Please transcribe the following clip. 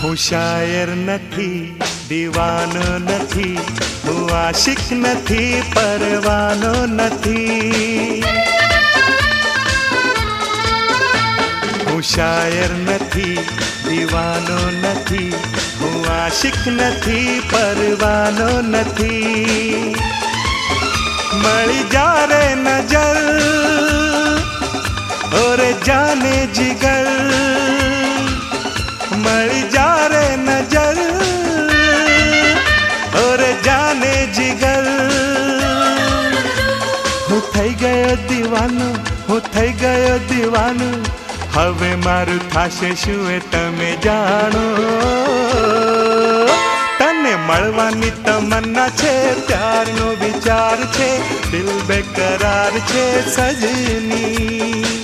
હું શાયર નથી, દીવાનો નથી, હું આશિક નથી, પરવાનો નથી. હું શાયર નથી, દીવાનો નથી, હું આશિક નથી, પરવાનો નથી. મળી જારે નજર ઓરે જાને જીગર, મળી જારે નજર ઓરે જાને જીગર. હું થઈ ગયો દીવાનો, હું થઈ ગયો દીવાનો, હવે મારું થાશે શું એ તમે જાણો. તને મળવાની તમન્ના છે, પ્યારનો વિચાર છે, દિલ બેકરાર છે સજની.